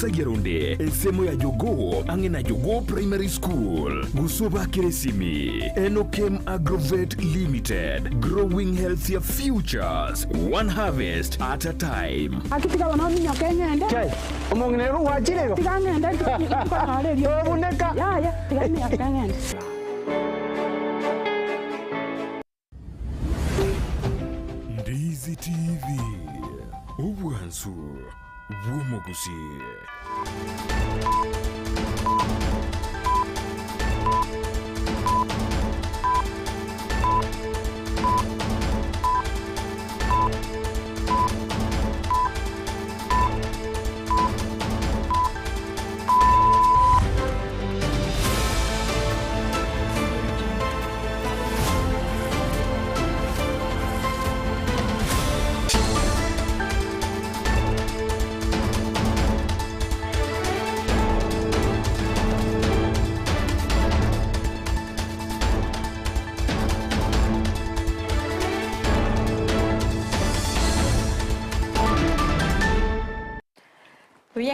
Sageronde ensemo ya Jogo angena Jogo Primary School Gusoba Keresimi Enokem Agrovet Limited, growing healthier futures, one harvest at a time. Akitika wanoni nyakenya ende. Chai. Omonginero wachirego. Tikanga ende kwa kale dio. Obuneka. Ya, tikanga nyakenya ende. Ndizi TV. Ubwansu Gusii.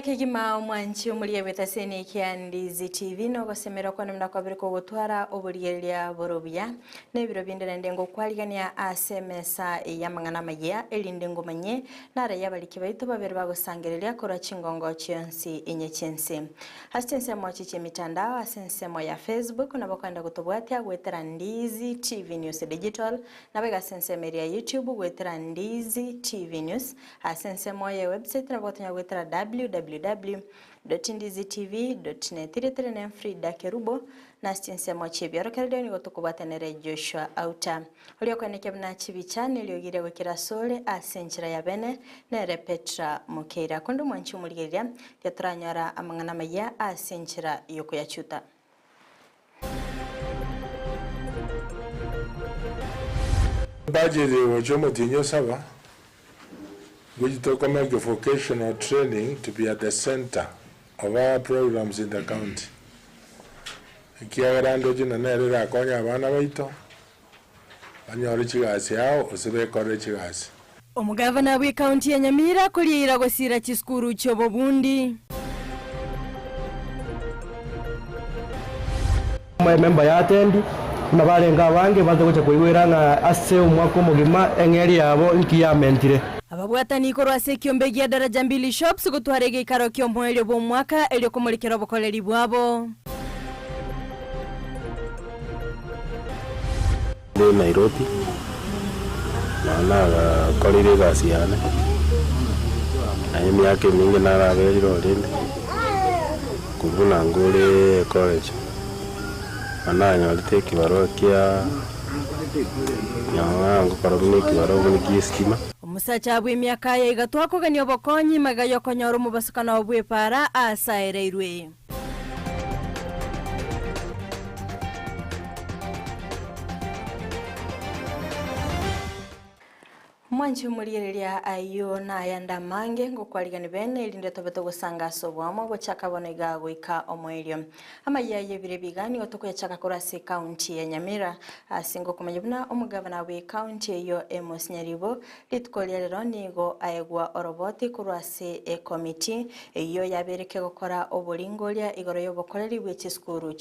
Kigima mwanchi umuliye wetaseni kia Ndizi TV no gosemera kwa namna kwa biriko gutwara oburiyelia borobia nebiro bindera ndengo kwaligania asemesa ya mangana magia elindengo manye nara yabaliki baito babere bagosangerelia kora chingongo chionsi inyechense hastense mwachiche mitandao asense ya Facebook na bakwenda gutobwatia gwetera Ndizi TV News Digital na bega sense ya YouTube gwetera Ndizi TV News asense ya website na botanya gwetera www.ndizitv.net iritere FRIDAH KERUBO na stinse mochibyo kandi ni gotukubatanere Joshua AUTA ulio kweneke bna chibichane liogire wekira sole asenchira ya bene nere Petra Mokeira kundu mwanchi umuligeria yatranyara amangana maya asenchira yoko ya chuta budget wajomo tinyo saba which to make vocational training to be at the center of our programs in the county. Kiagarando jina nere konya abana baito banyori chigasi yao osebe kore chigasi. Omugavana wa county ya Nyamira kulira gosira chiskuru chobobundi. Member ya atendi na barenga bange bazogocha kuiwera ase umwako mugima engeri yabo nkiyamentire. Ababwatani korwase kiombe gya daraja 2 shops gutwarege ikaro kyombo elyo bo mwaka elyo kumulikira bokoleri bwabo. Ni Nairobi. Na kolire gasiane. Ayemi yake mingi na rabeliro rende. Kubuna ngule college. Ananya liteki barokia. Nyango karabuni kibarobuni kiskima. Musacha abwe myaka ya igatwako ganyo bokonyi magayo konyoro mubasukana obwe para asaereirwe. Mwanchi umuliyelia ayo na ayanda mange ngokwaligani bene ilinde tobeto gusanga sobwamo gochaka bonega gwika omwelyo AMAYIA yebire bigani otoko yachaka korase county ya Nyamira asingo kumanyibuna omugavana we county yo Nyaribo litkolya lero nigo ayegwa oroboti kurase committee iyo yabereke gukora oburingolya igoro yo bokoreri bwe chiskuru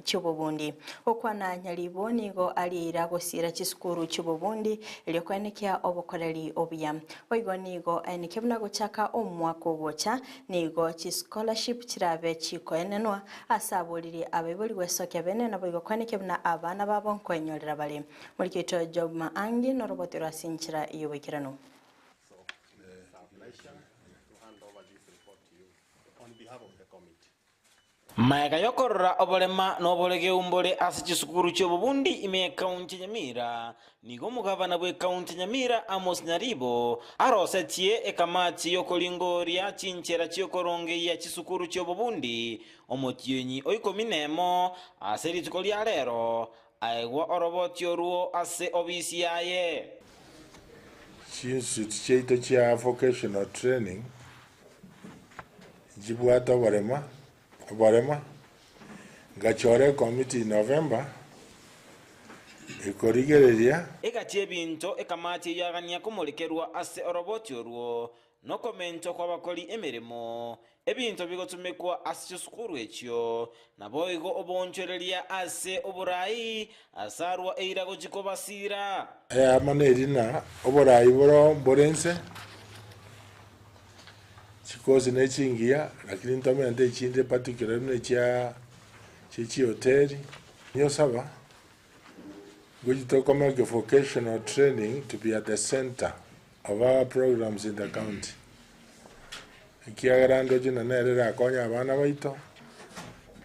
chubobundi okwana Nyaribo nigo alira gosira chiskuru chubobundi ile kwenekia obukoreri obya oigo nigo enikebuna gochaka omwako gocha nigo chi scholarship kirabe chiko enenwa asaboliri abeboli wesokya bene nabo igo kwenekebuna abana babo nkwenyorera bale muri kito job maangi no robotira sinchira iyo wekirano. Maega yokorora obolema nobolege umbole ase chisukuru chobobundi ime county Nyamira nigo mugavana bwe county Nyamira Nyaribo arosetie ekamati yokolingoria chinchera chiokoronge ya chisukuru chobobundi omotienyi oikominemo ase litikolia lero aegwa oroboti oruo ase obisi yaye chinsu cheito chia vocational training jibwata barema gachore committee November ikorigereria egachie binto ekamati yagania kumulikerwa ase oroboti oruo no komento kwa bakoli emirimo ebintu bigotumikwa ase sukuru ekyo nabo igo obonchoreria ase oburayi asarwa eirago chikobasira amanerina oburayi boro borense chikozi nechingia lakini ntomente chinde particular necha chichi hoteli niyo saba gujitokoma vocational training to be at the center of our programs in the county. Ikiagarando jina nerera konya abana baito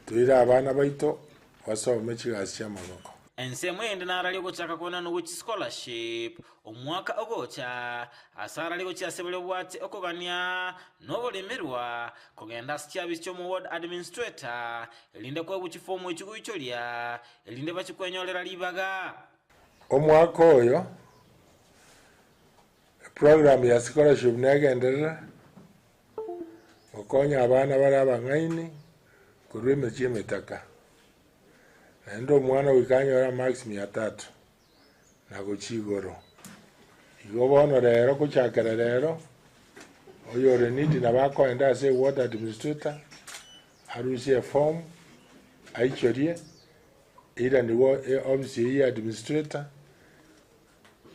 tuira abana baito wasome chigasi amaboko ense mwende narali gochaka kona no scholarship omwaka ogocha asara liko chiasebele bwate okogania nobolemerwa kogenda sikyabisyo mu ward administrator elinde kwa buchifomu ekigu icholia elinde bachikwenyolera libaga omwaka oyo program ya scholarship negenderera okonya abana bari abangaini kurwime chimetaka endo mwana wikanyora max 300 na gochigoro igo bono rero kuchakera rero oyore nidi na bako enda se water administrator arusie form aichorie ira niwo obviously ya administrator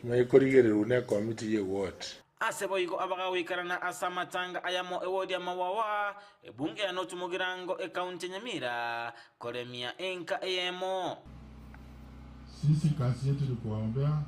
mai korigere une committee ye ward asebo igo abaga wikarana asamatanga ayamo ewodi ya mawawa ebunge ya notu mugirango county Nyamira koremia enka EYEMO. Sisi kazi yetu ni kuwaombea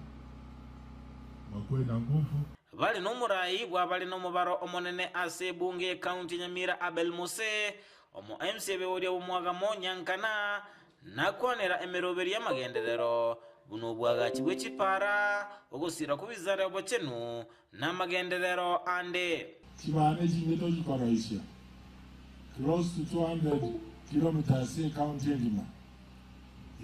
wakuwe na nguvu. Bali no murai bwabali no mubaro omonene ase bunge county Nyamira Abel Mose omo MCB wodi omwaga mo nyankana nakwanera emeroberi ya magenderero buno bwaga kibwe kipara ogusira kubizara obochenu na magenderero ande kibane kingeto kikaraisha close to 200 kilometers in county ndima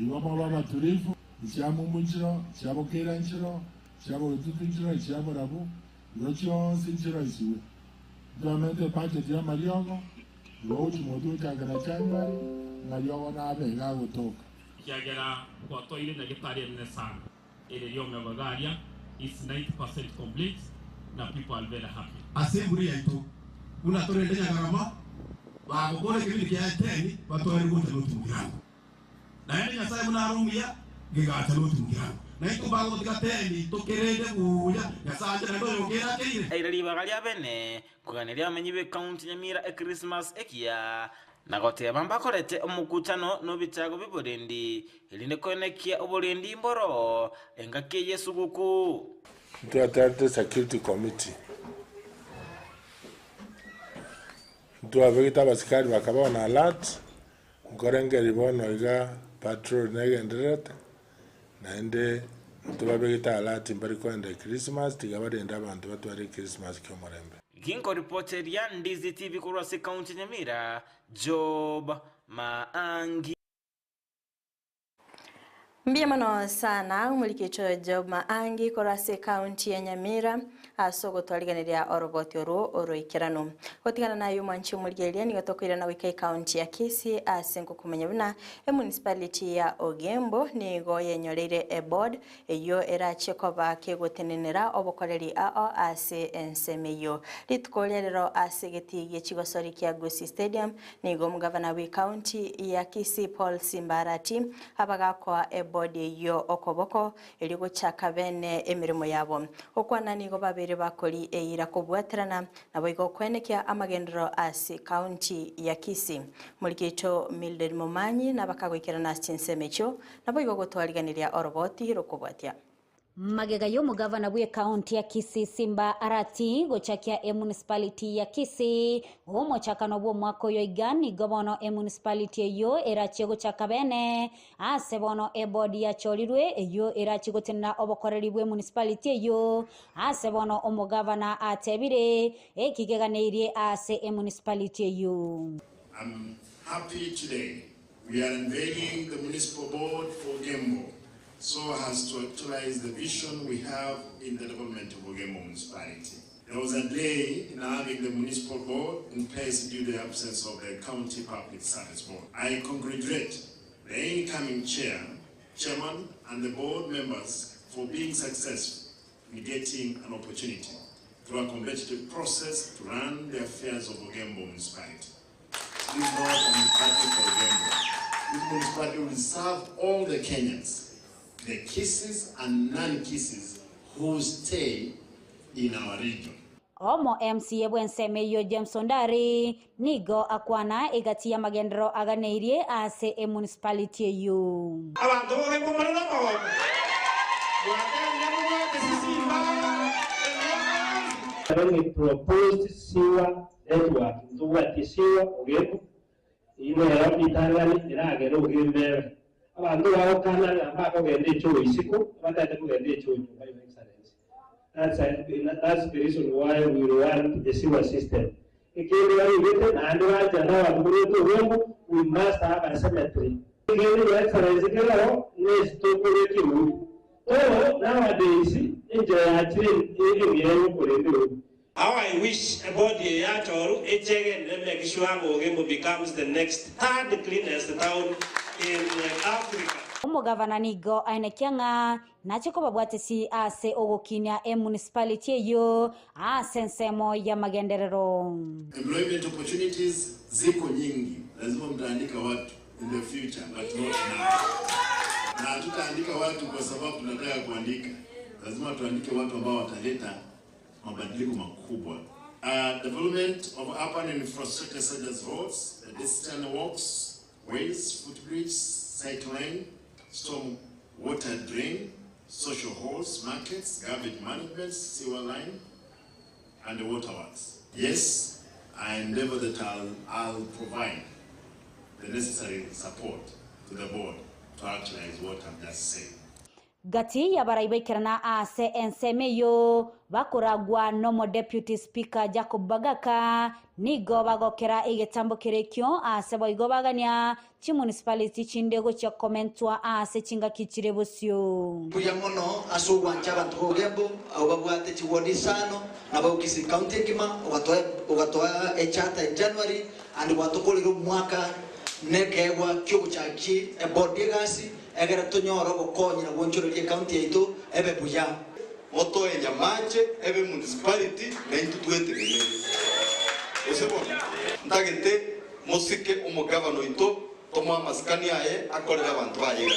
iwa mababa tulivu icyamo munjiro cyabo kera njiro cyabo tutunjiro cyabo rabu yocho sinjiro isiwe domente budget ya mariongo wochi modu changana changari mariongo na abega gutoka kiagera kwa toile na gitari ne sana ile leo mmegaria is 90% complete na people are very happy assembly yetu una tore ndenya garama ba gogole kibili kya teni batore gote lotu mkirango na yeye nyasa muna rumia gigata lotu mkirango na ito bago tikateni tokerede buya nyasa na ndo yogera keire airali bagalia bene kuganiria amenyibe county Nyamira Christmas ekia nagote bamba korete omukutano no bitago biborendi elinde konekia oborendi mboro engake yesuguku to attend security committee to avegita basikari bakaba na alert ngorenge ribono iga patrol negenderete naende to avegita alert mbari kwenda Christmas tigabarenda abantu batware Christmas kyomorembe Ginko reporter ya Ndizi TV kurwasi county Nyamira Job Maangi. Mbiamano sana umulikicho Job Maangi kurwasi county ya Nyamira asogo twaliganiria oroboti oroikirano gotigana na yuma nchi umuligeria ni gatokwira na wika county ya Kisii asengo kumenya buna municipality ya Ogembo ni go yenyoreire a board eyo erache koba kegotenenera obokoreri ao ase ensemeyo litkolero ase getigie chigosori kya Gusii Stadium ni go mugavana wi county ya Kisii Paul Simbarati abagakwa a board eyo okoboko eligo chaka bene emirimo yabo okwana ni go babere bakoli eira kubwaterana nabo igo kwenekia amagendero ase county ya Kisii mulikicho Mildred Momanyi nabakagwikirana chinsemecho nabo igo gotwaliganiria oroboti rokubwatia magega yo mugavana bwe county ya Kisii Simba Arati gochakia municipality ya Kisii homo chakano bwo mwako yo igani gobono municipality yo erache gochaka bene ase bono board ya chorirwe yo erache gotenna obokoreri bwe municipality yo ase bono omugavana atebire ekigeganeirie ase municipality yo. I'm happy today we are unveiling the municipal board for Ogembo so as to actualize the vision we have in the development of Ogembo municipality. There was a delay in having the municipal board in place due to the absence of the county public service board. I congratulate the incoming chairman and the board members for being successful in getting an opportunity through a competitive process to run the affairs of Ogembo municipality. This is not a municipality for Ogembo. This municipality will serve all the Kenyans, the Kisis and non-Kisis who stay in our region. Omo MCA bwensemeyo James Ondari nigo akwana igatia magendero aganeirie ase municipality yo. Abantu Ogembo marana bawo. We proposed sewer network to sewer Ogembo ino era bitangani iragero Ogembo abantu bawo kana ambako gende cyo isiko batate kugende cyo That's the reason why we want the sewer system. We must have a cemetery. Nowadays, how I wish about the Yatoru, make sure Ogembo becomes the next third cleanest town in Africa. Omugavana nigo ainekianga nachiko babwatisi ase ogokinya municipality yo asensemo ya magenderero. Employment opportunities ziko nyingi, lazima mtaandika watu in the future but not now. Na tutaandika watu kwa sababu tunataka kuandika. Lazima tuandike watu ambao wataleta mabadiliko makubwa. Development of urban infrastructure such as roads, pedestrian walks, ways, footbridges, cycling, storm water drain, social halls, markets, garbage management, sewer line, and the waterworks. Yes, I endeavor that I'll provide the necessary support to the board to actualize what I've just said. Gati ya baraibekerana ase ensemeyo bakuragwa nomo deputy speaker Jacob Bagaka nigo bagokera igetambo kirekyo ase boigo bagania chi municipality chindego cha komentwa ase chinga kichirebosyo kuya mono asugwancha bantu Ogembo ababwate chiwodi sano nabo Kisii county kima ogatoa echata in January and watokolero mwaka nekewa kyobuchaki ebodegasi egera tonyoro gukonyira wonchorerie county yaito ebe buya moto enyamache ebe municipality na intutwetegene osebo ndagete musike umugabano ito tomwa maskani aye akorera abantu bayira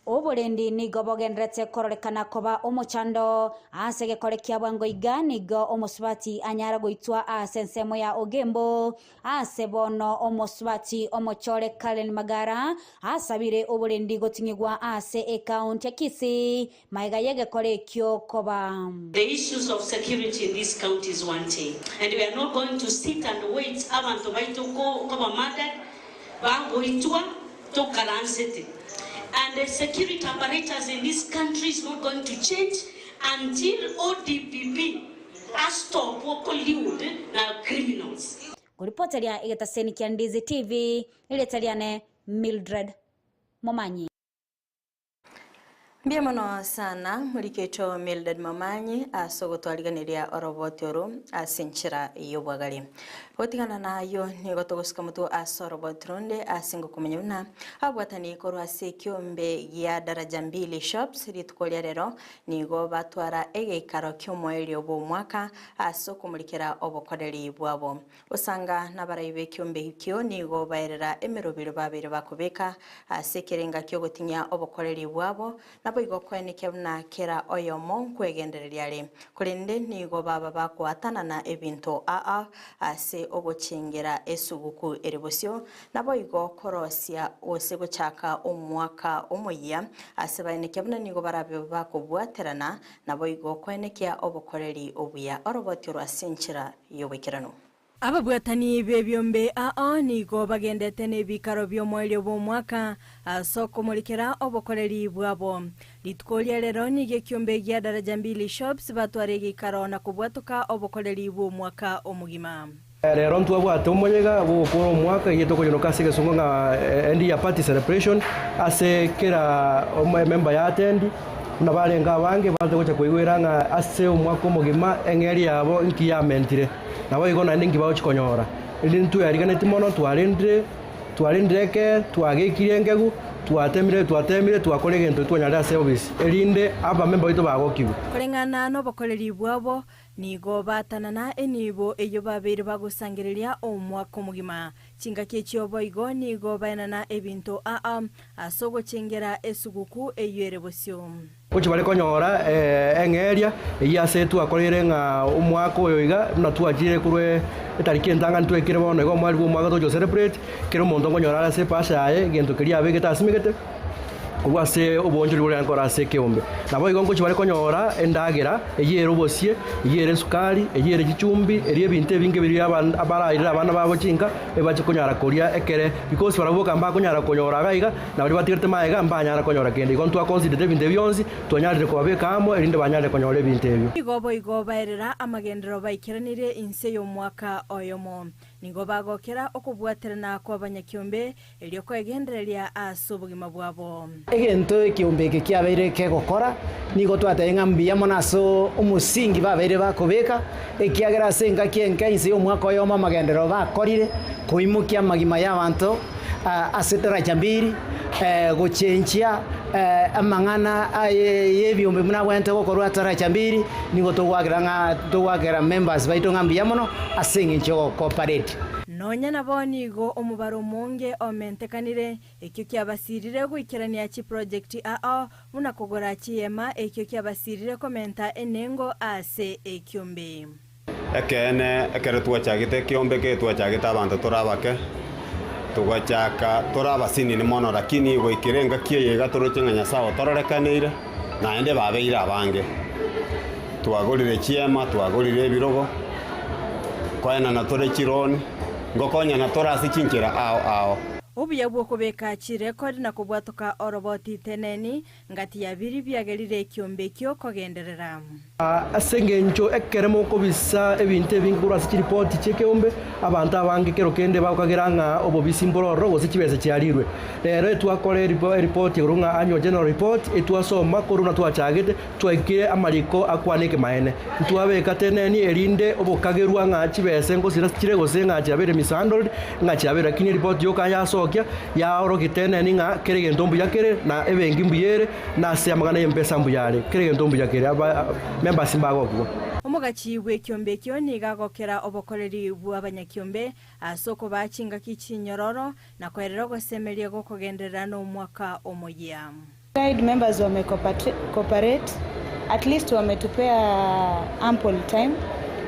Oborendi nigo bogendrete kororekana koba omochando asege korekia bwango iganigo omoswati anyara goitwa asensemo ya Ogembo asebono omoswati omochore Kalen Magara asabire oborendi gotingigwa ase account ya Kisii maiga yege korekyo koba. The issues of security in this county is one thing, and we are not going to sit and wait abantu baitoko koba murdered bango itwa to kalansete. And the security apparatus in this country is not going to change until ODPP has stopped working na criminals. Kuripoteria igetaseni kia Ndizi TV iletariane Mildred Momanyi. Mbia mono sana mulikecho Mildred Momanyi asogotwariganiria orobotoro asinchira yobwagali. Gotigana nayo ni gotogosika mutu asorobotrunde asingo kumenyuna abwatani korwa sekyombe ya daraja 2 shops ritukolia rero nigo batwara egekaro kyomweli obomwaka asokumulikira obokoreri bwabo usanga nabarayibe kyombe hikyo nigo baerera emerobiro babere bakubeka asekerenga kyo gotinya obokoreri bwabo nabo igokwane kyabuna kera oyomo kwegendereryale kulinde nigo baba bakwatana na ebinto ase ogochengera esuguku erebosyo nabo igokorosia osego chaka omwaka omoya asebaine kyabuna nigo barabe bakobwaterana nabo igokwenekia obokoreri obuya orobotyo rwasinchira yobekirano. Ababwatani bebyombe nigo bagendete nebikaro byomweli obomwaka asokumulikira obokoreri bwabo litukolia rero nige kyombe gya daraja 2 shops batware gikaro na kubwatuka obokoreri bwomwaka omugima. Rero ntwabwate omonyega bukoro omwaka yetokoyono kasege songo nga end ya party celebration ase kera member ya attend nabalenga bange baze gocha kuigwera nga ase omwaka omugima engeri yabo nki yamentire nabo igona ndingi bawo chikonyora ilintu yarigane timono twalindreke twagekire ngegu twatemire twakore gento twanyara service erinde aba member bito bagokiwe kurengana no bakoreri bwabo nigo batanana enibo eyo babiri bagusangiriria omwaka mugima chinga kechio boigo nigo bainana ebinto asogo chengera esuguku eyerebosyo Kuchi bale konyora engeria yase twakorere nga omwaka oyoiga na twajire kurwe etariki entanga ntwekire bono go mwali omwaka to celebrate kero mondo konyora se pasha aye gento keria abege tasimigete Uwase ubonjuri buri ankora aseke ombe nabo igongo kibare konyora endagera eyero bosie eyere sukari eyere gicumbi eriye binte binge biri abarayira abana babo cinka ebaje konyara koria ekere because baravuka mba konyara konyora gaiga na bari batirte maiga mba nyara konyora kende igonto akonsider binte byonzi tonyarire ko babekamo erinde banyare konyora binte ebyo igobo erera amagendero baikiranire inse yo mwaka oyomo nigo bagokera okubwaterana kwa abanyakiombe elio kwegendereria asubugima bwabo egento ekiumbeke kiabeire kegokora nigo twatenga mbia monaso umusingi babeire bakobeka ekiagera senga kienka inse omwaka oyoma magendero bakorire kuimukia magima y'abantu asetera chambiri gochenchia amangana yebyombe muna wente gokorwa tara chambiri nigo togwagera members baito ngambia mono asenga incho cooperate nonya nabonigo omubaro monge omentekanire ekyo kyabasirire gwikirania chi project muna kugora chiema ekyo kyabasirire komenta enengo ase ekyombe ekere twachagite kiombe ke twachagita abantu turabake tugachaka turabasini ni mono lakini gwikirenga kieyega turuchenga sawa tororekanire na ende babeire abange twagorire chiema twagorire ebirogo kwaena na tore chironi ngokonya na torasi chinkira ao obuya bwokobeka chi record na kubwatoka oroboti teneni ngati ya biri byagerire ekyombe kyo kogenderera asengencho ekeremo kobisa ebinte bingura si report chekeombe abantu abange kero kende bakageranga obobisi mbororo gose kibese cyalirwe rero twakore report yorunga annual general report etwasoma koruna twachagete twekire amariko akwaneke maene twabeka teneni erinde obokagerwa nga kibese ngo sira gose nga cyabere mishandled nga cyabere kini report yo kaya sokia ya oro kitene nga kerege ndombu yakere na ebengi mbuyere na se amagana yempesa mbuyare kerege ndombu yakere aba member simbago kugo omugachi bw'ekyombe kyo nigagokera obokoreri bw'abanyakyombe asoko bachinga kichinyororo na kwerero gosemerie gokogenderera no mwaka omoya guide members wame cooperate at least wametupea ample time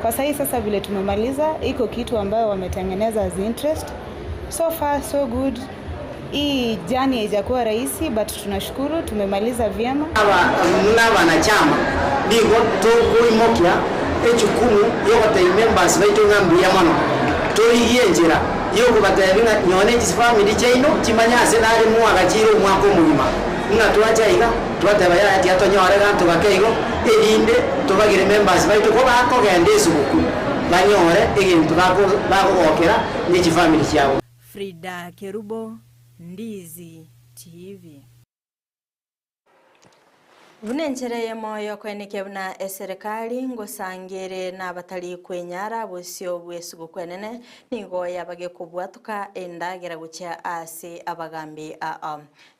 kwa sasa vile tumemaliza iko kitu ambayo wametengeneza as interest. So far so good. Hii jani haijakuwa rahisi but tunashukuru tumemaliza vyema. Muna wanachama ndigo tukuimokia echukumu yote members baito ngambi ya mono. Toyiye njira yoko batayabinga nyone family chaino chimanyase nari muwaga chiro mwako muhima. Muna tuacha iga twatabaya ati atonyore gantu bakeigo erinde tubagire members baito ko bako gende subuku. Banyore egintu bakogokera ni family cyabo. FRIDAH KERUBO Ndizi TV Vunenchereye moyo kweneke buna eserikali ngosangere na batali kwenyara busyo bwesugo kwenene nigo yabage kubwatuka endagera gucha ase abagambi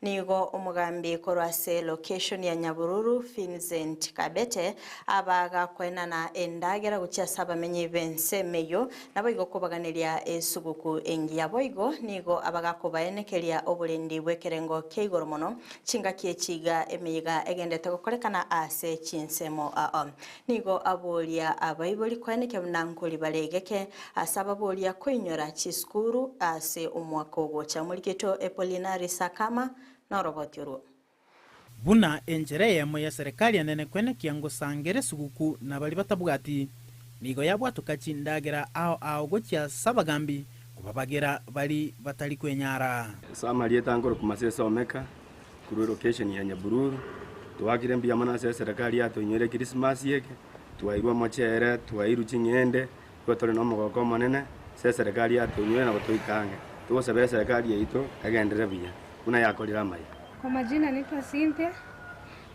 nigo umugambi korwase location ya Nyabururu Vincent Kabete abaga kwenana endagera gucha sabamenyi bense meyo naboigo kubaganiria esuguku engiya boigo nigo abaga kubaenekeria obulendi bwekerengo keigoromono chinga kiechiga emeyiga egende korekana ase chinsemo nigo abolia abaiboli kweneke mnankuli balegeke asaba bolia kwinyora chiskuru ase omwaka ogocha muliketo Epolinari Sakama na robotiro buna enjereyemo ya serikali anene kwene kiango sangere suguku na bali batabugati nigo yabwatuka chindagera ao gocha sabagambi kubabagera bali batali kwenyara samali etangoro kumasesa omeka kuru location ya Nyabururu tuwakire mbia mana se serikali yato nyere Christmas yeke tuwairwa mochere tuwairu chingende gotore no mogoko manene se serikali yato nyere na gotoikange tugosabira serikali yeito agendere biya una yakolira AMAYIA. Kwa majina naitwa Cynthia.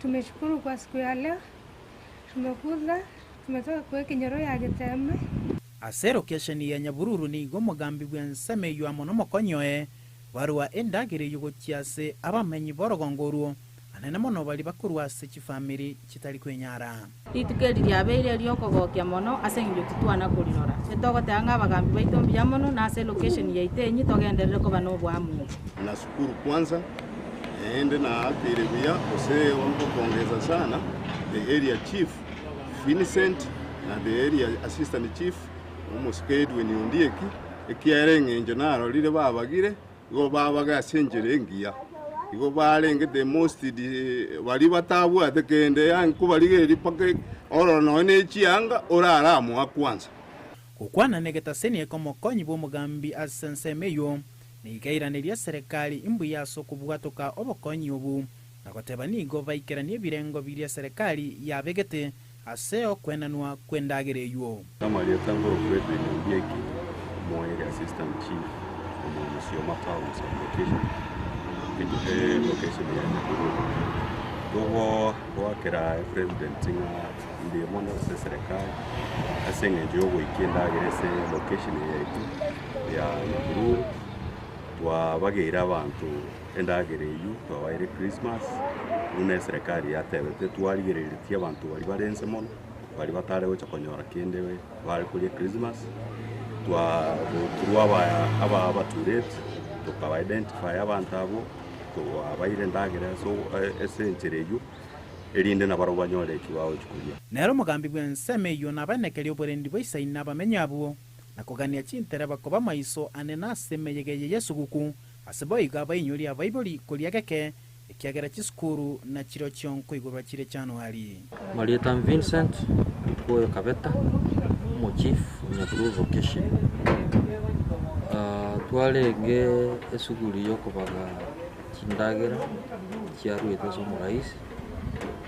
Tumeshukuru kwa siku ya leo. Tumetoka kuweka nyoro ya Geteme. Asero kesheni ya Nyabururu ni gomo gambi bwenseme yu amono mokonyoe barua endagire gochiase abamenyi borogongoruo anene mono bali bakuru ase chifamily chitari kwenyara litukeli lyabeire lyokogokia mono ase ng'injo titwana kurirora setogotanga abagambi baito mbuya mono na ase location yaitenyi togenderere koba n'obwamu. Nashukuru kwanza ende na atire buya ose wamukongeza sana the area chief Vincent na the area assistant chief umusked weniondieki ekiarenge njonaro lile babagire go babaga senjere ngia igo barenge the most bali batabwa tekende yankubalige lipake oro no ne chianga orara mu akwanza kukwana negeta seni ekomokonyi bw'omugambi asensemeyo nigairaniria serikali imbuya sokubwatoka obokonyi obu nagoteba nigo baikerania ebirengo biria serikali yabegete ase okwenanwa kwendagereyo kama lietangoro kwetu ndieki moere assistant chief omusio matauns location location ya KERUBO gogo wakera president ndi mono se serikali asenge jogo ikendagere se location ya KERUBO twabagira abantu endagere twabaire Christmas une serikali yatebete twarigereretie abantu bari barenze mono bari batare gocha konyora kendewe bari kuri Christmas aba baturete tukaba identify abantu abo twabaire endagere so esenchereyo erinde na baro banyore kiwao chikuye nero mugambi bwensemeyo nabanekeri oborendi boisaina abamenya abo nakogania chintere bakoba maiso anena semeyegeye yesuguku aseboiga bainyuri abaiboli kuliageke ekiagera chiskuru na chiro chionko igurwa chire January. Marieta Vincent kwa Kabeta mo chief Nyaburu vocation twalenge esuguri yokobaga chindagera chiaru etaso murais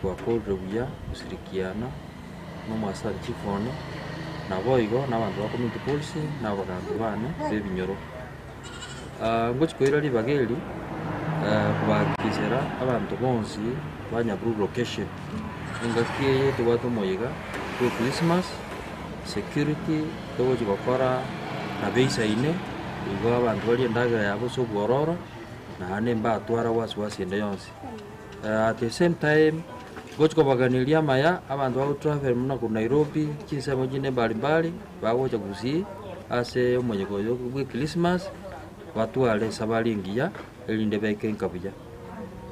kwa kodrobuya usirikiana no masari chifone na boigo n'abantu ba community policy n'abagambi bane bebinyoro ngochikoira libageli bakizera abantu bonsi banyaburu location ingakiye tubato moyiga ku Christmas security togo gukora na beisa ine igo abantu bali ndaga yabo so bororo na hane mbatwara wasiwasi ende yonse at the same time gochiko baganilia maya abantu ba travel muna ku Nairobi chinsemo jine mbalimbali bagocha Gusii ase omonyeko yo ku Christmas watu ale sabalingia elinde beke nkabuya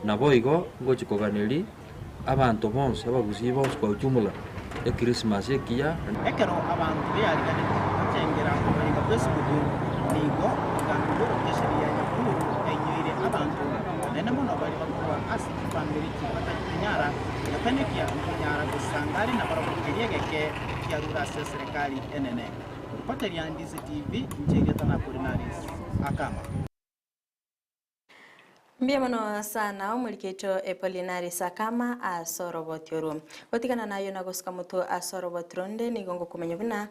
nabo igo gochiko ganili abantu bonse abagusii bonse kwa ujumla e Christmas ekia ekero abantu beyaligane chengera omulinga Facebook nigo gandulo kesheria ya kuru enyire abantu nene mono bali bakwa asi family kinyara yapenekia kinyara kusangari na barokeriegeke kiarura serikali enene Petra ya Ndizi TV njegeta na Kulinaris akama Mbiamano sana omulikito Epolinari Sakama asorobotyoru otigana nayo nagosuka muto asorobotronde nigongo kumenya buna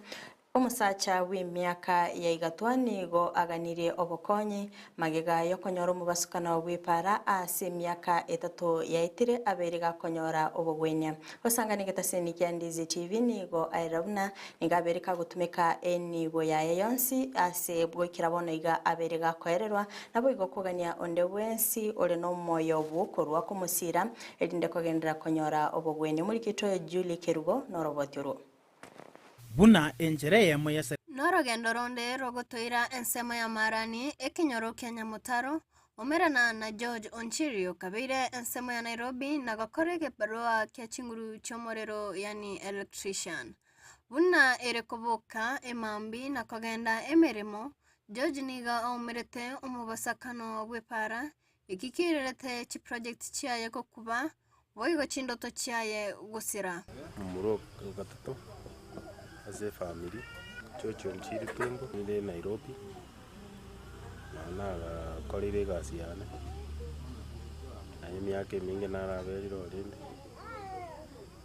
omusacha w'imyaka ya igatwani go aganirie obokonyi magega yo konyora mubasukana w'ipara ase myaka 3 yaitire aberiga konyora obogwenya osanga nigetaseni kya Ndizi TV nigo airabuna ningaberika gutumika enigo ya yonsi ase bwikira bono iga aberiga koererwa nabo igo kugania onde wensi ole no moyo bukorwa kumusira elinde kogendera konyora obogwenya mulikito Julie KERUBO norobotyuru buna ENSA yase norogendo ronde rogotoira ensema ya marani ekinyoro Kenya mutaro omerana na George Onchirio kabeire ensema ya Nairobi na gakorege barua kia chinguru chomorero yani electrician buna erekoboka emambi na kogenda emeremo George niga omerete umubasakano bwepara ikikirerete chi project chiaye kokuba boigo chindoto chiaye gusira muro gatatu as a family chocho nchiri tembo ile Nairobi na kolire gasiana na yake mingi na rabeli rolinde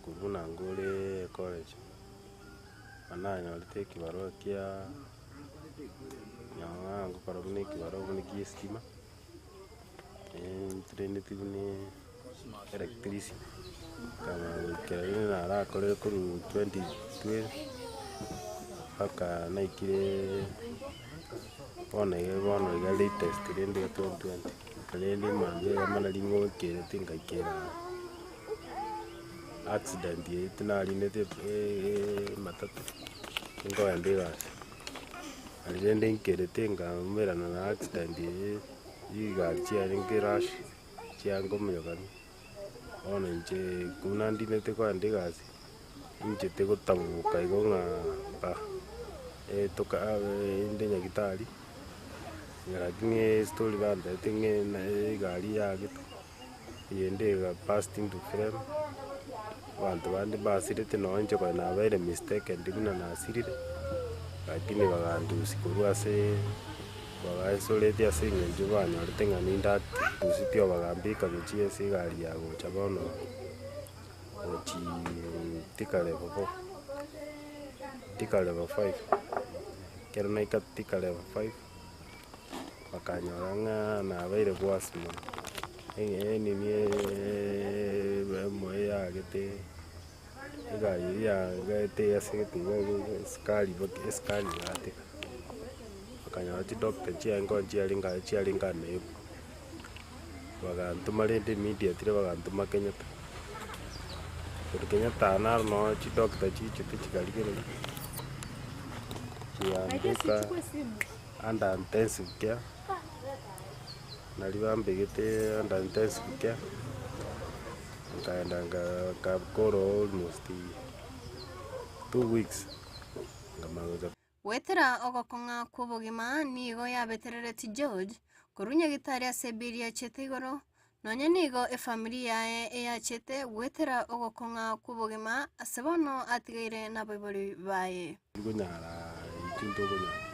kubuna ngole college ananya liteki baro kia nyanga ngokoro ni kibaro ni kiestima trinity ni electricity kama kile na ra kole ku 2012 haka naikire Bona iga latest rende 2020 rende manje amana lingo kere tinga kera accident yetinari nete matatu ngo andega rende kere tinga mera na accident yiga chia ngirash chia ngomyogani ona nje kuna ndinete kwa andega nje tego tabuka igonga ba toka inde nyagitari lakini story banda tinge na gari yake yende ga passed into frame wantu bandi basire tino nje kwa na bare mistake ndimina na asirire lakini bagandu sikuru ase bagasolete ase nje banya rutenga ninda tusitio bagambika bichie se gari yago chabono ochi tikale bobo tika level 5 kero na tika level 5 bakanyora na baire bwasimo ni moya gete igari ya gete yasete skali ate bakanyora ti doctor chiango chialinga ne bagantuma rende media tire bagantuma Kenyatta no chi doctor chi chikali kero under intensive care nalibambegete under intensive care nkaenda ngakoro almost 2 weeks ngamagoza wetera ogokonga kubugima nigo yabeterereti George kurunya gitari asebiria chete igoro nonya nigo efamily yae eyachete wetera ogokonga kubugima asebono atigaire na baibori baye gunyara ikinto gunyara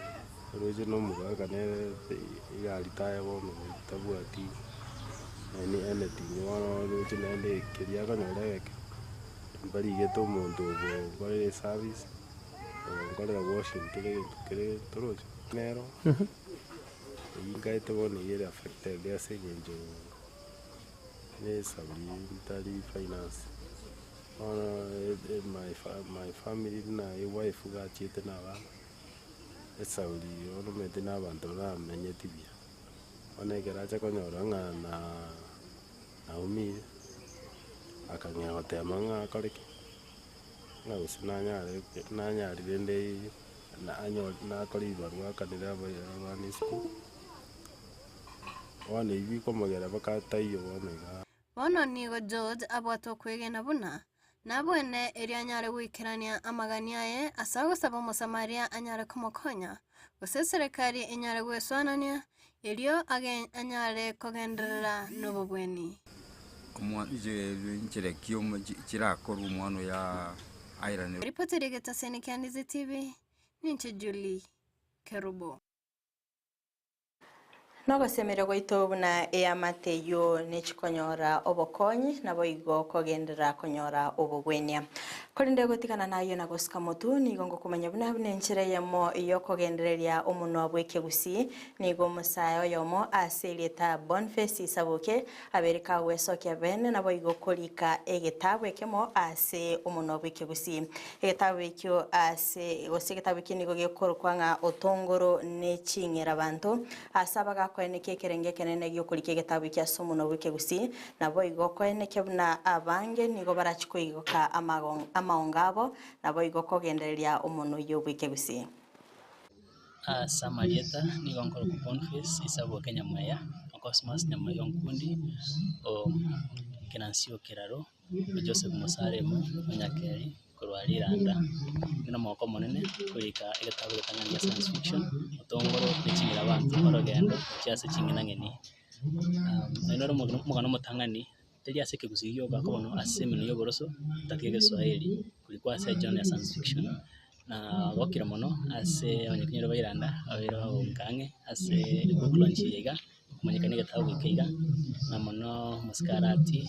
roje no mugaga ne igalitaya bono tabuati ni anything wono roje nende kiria ganyareke bari geto muntu bari service ngore washing kire toroje nero ingaite bono yere affected ya segenjo ne sabli finance my family na wife ga chete na ba esauli ono mete na bantu na menye tibia one geracha konyora na umi akanya hote manga koreki na usina nyari rende na anyo na kori barwa kadira ba ni school one ibi komagera bakata iyo one ga bono nigo George abwato kwegena buna nabwene eria nyare gwikirania amagania ye asago sabo musamaria anyare kumukonya gose serikali enyare gweswanania elio anyare kogenderera nobobweni kumwa ije nchire kiyomo chirakora umwano ya irane ripoti rigeta senikia Ndizi TV ninche Julie KERUBO nogosemere goito buna eamateyo nechikonyora obokonyi nabo igo kogendera konyora obogwenia korinde gotigana nayo na gosika motu nigo ngokumanya buna enchera yemo iyo kogendereria omuno bweke Gusii nigo musayo yomo aselieta Boniface isabuke abereka wesokia bene nabo igo kolika egetabwe kemo ase omuno bweke Gusii egetabwe kyo ase gosigetabe kinigo gekorkwanga otongoro nechingera bantu asabaga kwene kekerenge kenene gyo kulike getabu kya somo no bweke Gusii nabo igo kwene kebuna abange nigo barachiko igoka amaongabo nabo igo kogendereria omuno yo bweke Gusii Samarieta nigo nkoro ku Boniface isabuke Nyamaya Cosmas Nyamaya nkundi o Kinansio Kiraro Joseph Musaremo Munyakeri kurwariranda ngina moko monene kurika egetabu getangania science fiction utongoro nechingira abantu orogendo cyase chingina ngeni nero mugano mutangani teri aseke Gusii gakono asemino yoboroso takege Swahili kulikuwa ase genre ya science fiction na gokira mono ase abanyakinyero bayiranda abero nkange ase book launch yiga kumanyikana getabu kiga na mono muskarati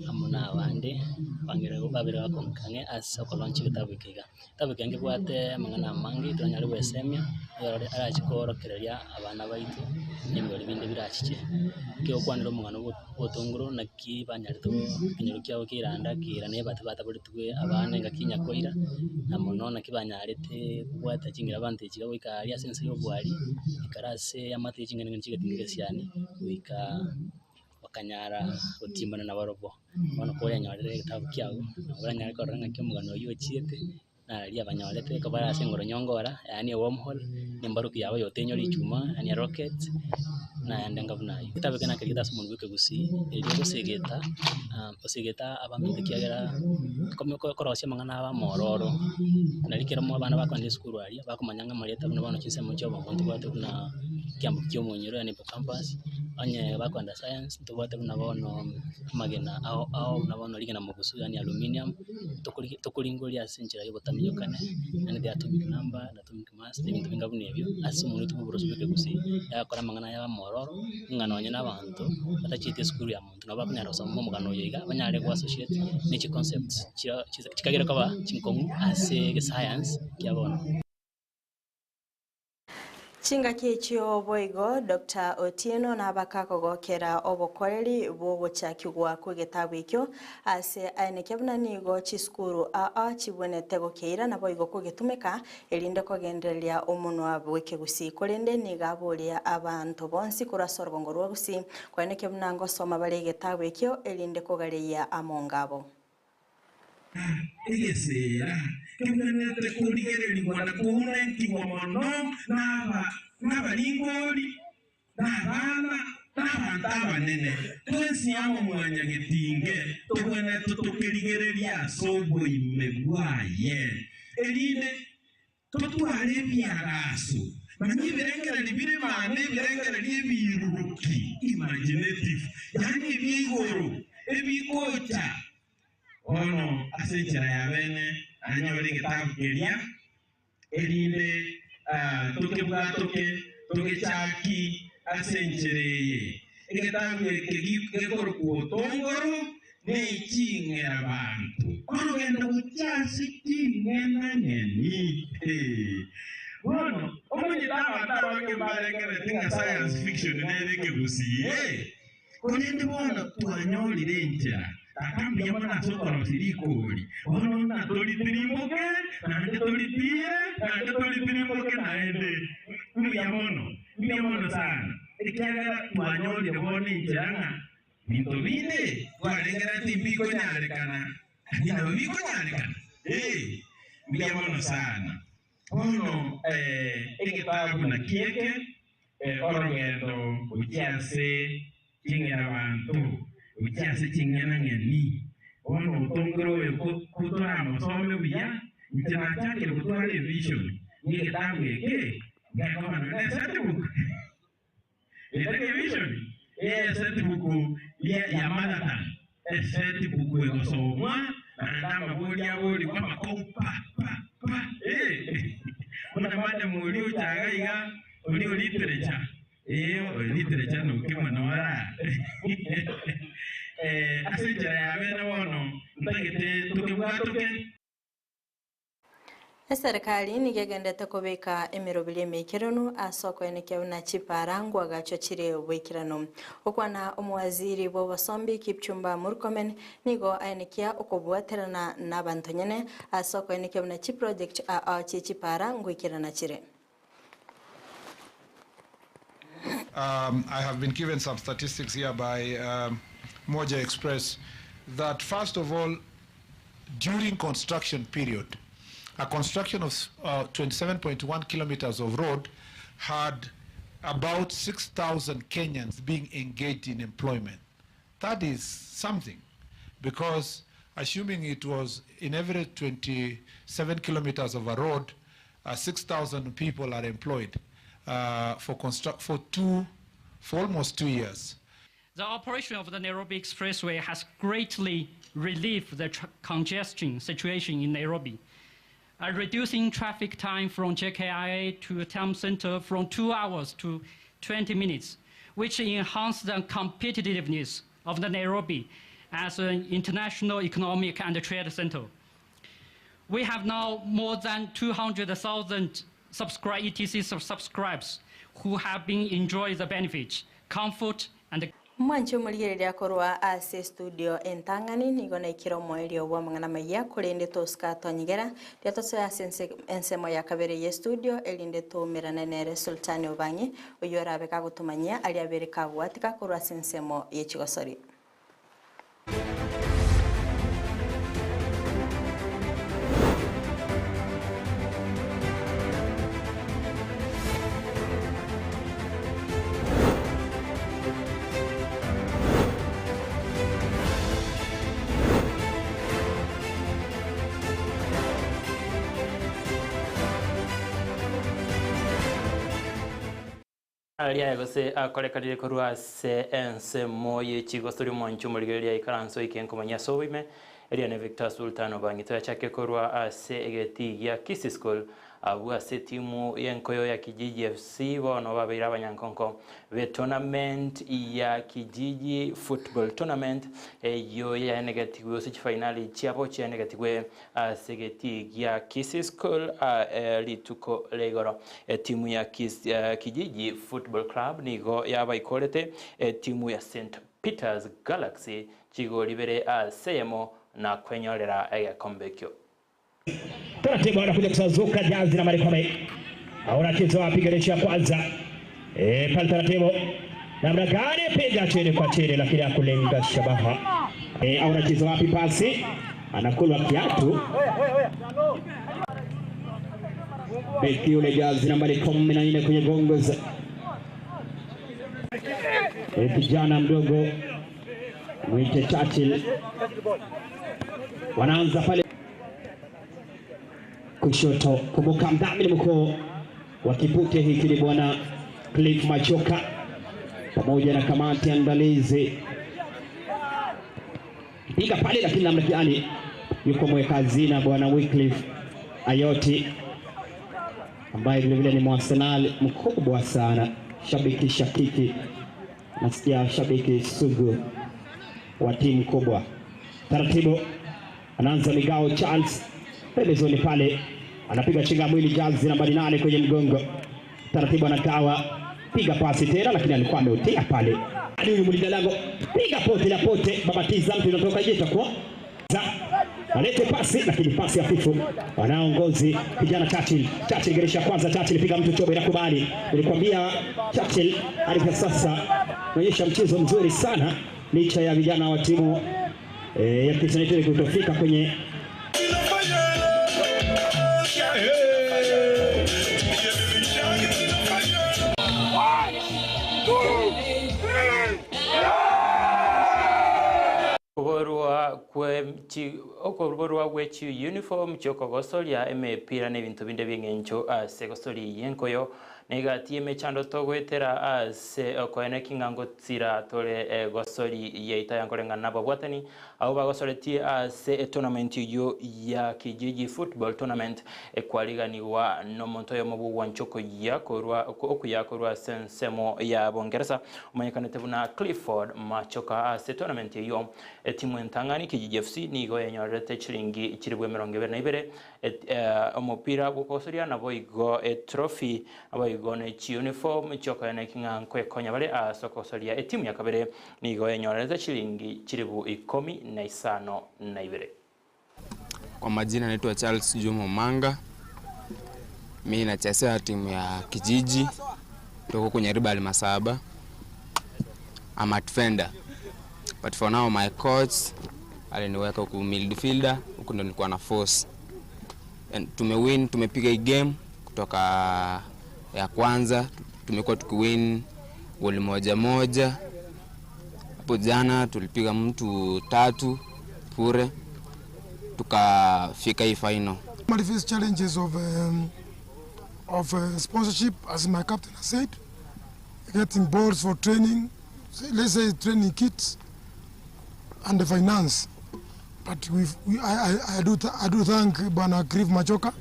amuna abandi bangire babire bakonkange asa kolonchi kitabu kenge bwate mangana mangi turanyari wesemya yore arachikorokereria abana baitu n'ibirori bindi birachiche kyo kwanira umwana w'otongoro naki banyarito kinyarukia okiranda kira ne bata buri twe abana ngakinya koira na muno nakibanyarete bwata chingira bante chiga wika ya sense y'obwari ikarase amate chingene ngichigatingire siani wika wakanyara utimbana na barobo bano koya nyorere kitabu kyao uranyara koranga kyomugano yochiete na ria banyorete ko bara sengoro nyongora yani wormhole nimbaruki yabo yotenyori chuma yani rocket na yandenga bunayo kitabu kana kirita sumuntu wike Gusii eri gusigeta abantu kiagera komyo korosya mangana aba mororo na likero mo abana bakwande skuru aria bakumanyanga mareta bano chinse mu cyo bakonto bate kuna kyambo kyo munyoro yani campus anye bakwanda science tubate buna bono magena ao na bono ligena mu Gusii yani aluminium tokulingolia senchira yo botamiyokane yani the atomic number na atomic mass ibintu bingabu nebyo asimuntu tuburoso bike Gusii yakora mangana ya mororo ngano n'abantu batachite skuru ya muntu nabo bakunyara usoma mugano yiga banyare ku associate n'iki concepts kikagera kaba chinkongu ase science kyabona Chinga kichio boigo Dr. Otieno na bakakogokera obokoreri bwogochakigwa kwegetabu ikyo ase ainekebuna nigo chiskuru chibonete gokeira na boigo kugetumeka elinde kogendereria omunwa bweke Gusii korende nigaburia abantu bonsi kurasorwa rwa Gusii kwenekebuna ngo soma bale getabu ikyo elinde kogareya amongabo Igesera kemenete kuligereri wana kuunenti wa mono n'abalingoli n'abana n'abantu abanene twensi yamo mwanya gitinge tubone tutukerigereria sobo imegwaye elinde tutware byaraso manyi birengera libire mane birengera libiruruki imaginative yani byigoro ebikocha ono asenchera ya bene anyabere gitabu keria elinde toke chaki asenchereye igitabu kegikoro kuotongoro nechingera abantu ono genda kuchasi chingena nyeni ono omonye dabange barengere tinga science fiction nereke Gusii konende bona twanyolire ntya akambi yamana sokora sirikoli ono na tolitirimboke na tolitirimboke naende mbiyamono sana ikiagara twanyolire bona njanga bintu bine twarengera timbiko nyarekana nina biko nyarekana mbiyamono sana ono igitabu na kieke orogendo ukiase kingera abantu ukiase kingena ngeni ono utongoro kutora masome buya nchana chake kutora vision ni kitabu yake ngakoma na certificate ile vision certificate ya marathon certificate ya kusoma na ndama bodi kwa makopa kuna mada mulio chagaiga ulio literature literature no kima na wala asenjera ya bena wono ntagete tukibwatuke Serikali nigegendete kubika emirobiri emikirano asoko enekeuna chiparangwa gacho chire obwikirano okwana omwaziri bw'obosombi Kipchumba Murkomen nigo aenekia okobwaterana n'abantu nyene asoko enekeuna chi project chiparangwa ikirana chire. I have been given some statistics here by Moja Express that first of all, during construction period, a construction of 27.1 kilometers of road had about 6,000 Kenyans being engaged in employment. That is something, because assuming it was in every 27 kilometers of a road, 6,000 people are employed for almost 2 years. The operation of the Nairobi Expressway has greatly relieved the congestion situation in Nairobi, reducing traffic time from JKIA to town center from 2 hours to 20 minutes, which enhanced the competitiveness of the Nairobi as an international economic and trade center. We have now more than 200,000 ETC subscribers who have been enjoying the benefits, comfort, and Mwancho muligereria korwa ase studio entangani nigona ikiro moelio wa mangana maya kurende toska tonyigera ryato ya ensemo ya kabere ye studio elinde to miranene Sultani Obangi uyo arabeka gutumanyia ali abereka gwatika korwa ensemo ye Chigosori. Alia gose akorekarire korwa se ensemo ye Chigosori mwanchu muligeria ikaranso ikenkomanya sowime elia ne Victor Sultan Obangi to yachake korwa ase egeti ya Kisii School abu ase timu yenkoyo ya Kijiji FC bono babira abanyankonko ve tournament ya Kijiji football tournament yo ya negative yo sich finali chiapo chia negative segeti ya Kisii School lituko legoro timu ya Kijiji football club nigo yaba ikolete timu ya St Peter's Galaxy chigo libere EYEMO na kwenyorera kombekyo. Taratibu anakuja kusazuka jazi na Marikome. Aona kitu apiga mechi ya kwanza. Pale taratibu. Namna gani piga chini kwa chini lakini akulenga shabaha. Aona kitu wapi pasi. Anakulwa kiatu. Beki yule jazi na Marikome na ine kwenye gongoza. Kijana mdogo mwite Churchill. Wanaanza pale kushoto. Kumbuka mdhamini mkuu wa kipute hiki ni bwana Cliff Machoka pamoja na kamati andalizi. Piga pale lakini namna gani yuko mweka hazina bwana Wycliffe Ayoti ambaye vile vile ni mwasenali mkubwa sana, shabiki shakiki, nasikia shabiki sugu wa timu kubwa. Taratibu anaanza Migao Charles pembezoni pale, anapiga chinga mwili jazi nambari 8 kwenye mgongo. Taratibu anakawa, piga pasi tena lakini alikuwa ameutia pale. Huyu mlinda lango piga pote la pote, babatiza mtu unatoka je itakuwa alete pasi lakini pasi hafifu. Wanaongozi kijana Churchill geresha kwanza, Churchill piga mtu chobe nakubali. Nilikwambia Churchill alipo sasa anaonyesha mchezo mzuri sana licha ya vijana wa timu ya Kisii kutofika kwenye okuborwa gwechi uniform choko gosoria emepira n'ebintu binde byengencho ase gosori yenkoyo negati emechando togwetera ase okoene kingango tsira tore gosori yeita yankorenga nabo bwatani abo bagosoreti ase tournament yo ya Kijiji football tournament ekwaliganiwa no monto yo mubu wanchoko yakorwa okuyakorwa sensemo ya Bongereza umanyekanete buna Clifford Machoka ase tournament yo timu entangani Kijiji FC nigo yenyorete chiringi chiribwe 22 omupira gukosoria nabo igo trophy abo igo ne uniform choka ne kinganko ekonya bale asokosoria timu ya kabere nigo yenyorete chiringi chiribu 15 Kwa majina naitwa Charles Jumo Manga. Mimi nachezea timu ya Kijiji kutoka kwenye Ribali Masaba. I'm a defender. But for now my coach aliniweka ku midfielder, huko ndo nilikuwa na force. And tumepiga hii game kutoka ya kwanza, tumekuwa tukiwin goli 1-1. Hapo jana tulipiga mtu 3 pure tukafika hii final. My first challenges of sponsorship, as my captain has said, getting balls for training, let's say training kits and the finance. But I do thank Bana Cliff Machoka,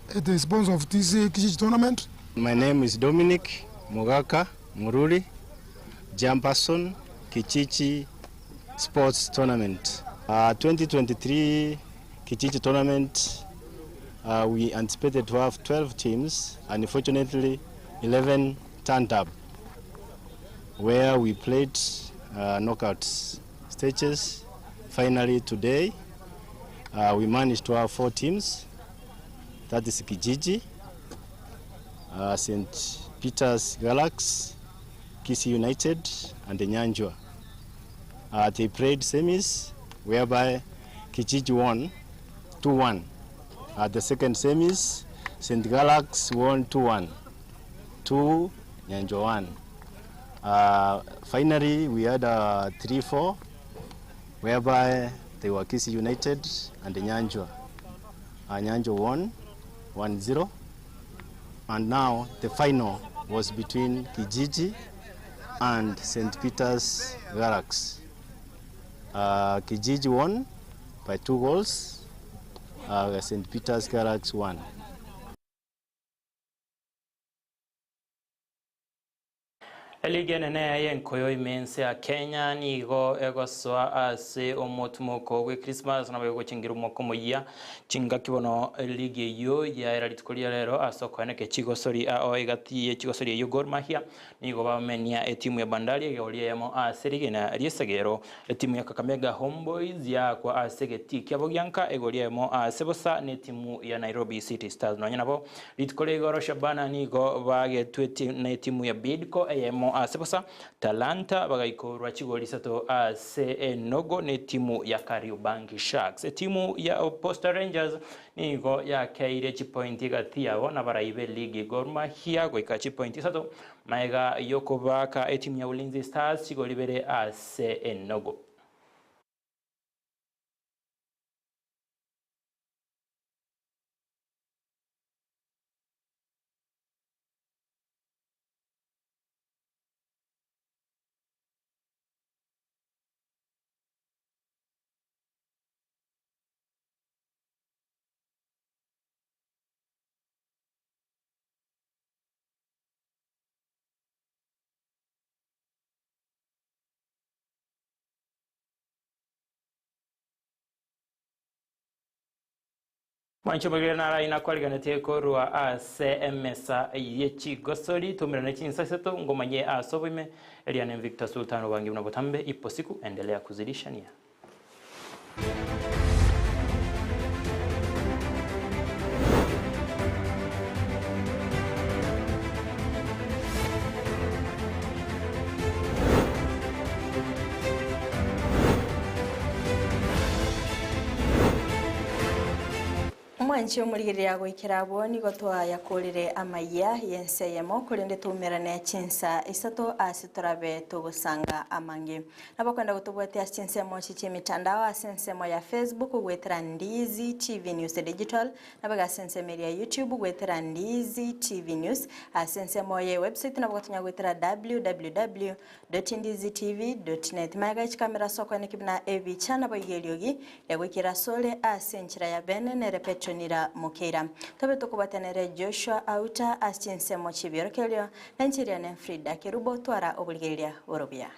the sponsor of this Kijiji tournament. My name is Dominic Mogaka Muruli, Jamperson, Kichichi sports tournament. 2023 Kijiji tournament, we anticipated to have 12 teams. Unfortunately, 11 turned up, where we played knockout stages. Finally, today, we managed to have 4 teams. That is Kijiji, St. Peter's Galaxy, Kisii United, and the Nyanjwa. They played semis, whereby Kijiji won 2-1. The second semis, St. Galaxy won 2-1. 2, Nyanjwa 1. Finally, we had 3-4, whereby they were Kisii United and the Nyanjwa. Nyanjwa won 1-0. And now the final was between Kijiji and St. Peter's Galaxy. Kijiji won by 2 goals. St. Peter's Galaxy won. Eligene ne yenkoyo imense ya Kenya nigo egoswa ase omotumuko gwe Christmas na bego chingira umoko moya chinga kibono ligi yo ya era litkolia lero asoko neke chigosori o igati chigosori yo Gor Mahia nigo bamenia etimu ya Bandari EYEMO aserigena riesegero etimu ya Kakamega Homeboys ya kwa asegeti kyabogyanka EYEMO asebosa ne timu ya Nairobi City Stars no nyanabo litkolia Goro Shabana nigo bagetweti na timu ya Bidco EYEMO asebosa Talanta bagayikorwa kigoli sato ase enogo ne timu ya Kariobangi Sharks. Timu ya Posta Rangers nigo ya kaire chipointi gati yabo na baraibe ligi Gor Mahia goika chipointi sato maiga yokobaka timu ya Ulinzi Stars kigoli bere ase enogo. Mancho Mokeira ina kwaliganete korwa ase emesa yechi gosori tumira na chinsa seto ngomanye asobime Eliane Victor Sultan wangi unabotambe ipo siku endelea kuzidishania. Mwanchi omurigirira gwikira bwoni gotwa yakurire AMAYIA ENSA EYEMO kurinde tumirane chinsa isato asitorabe tugusanga amangi nabakwenda gutubwete chinsa mo chichi mitandao asensemo ya Facebook gwetera Ndizi TV News Digital nabaga asensemo ya YouTube gwetera Ndizi TV News asensemo ya website nabagatunya gwetera www.ndizitv.net maga kamera soko nikibna ebichana bayigeliogi yagwikira sole asenchira ya bene ne repetro nira Mokeira tobe tukubatenere Joshua AUTA aschinsemo chibirokelio nanchiriane FRIDAH KERUBO twara obuligeria orobia.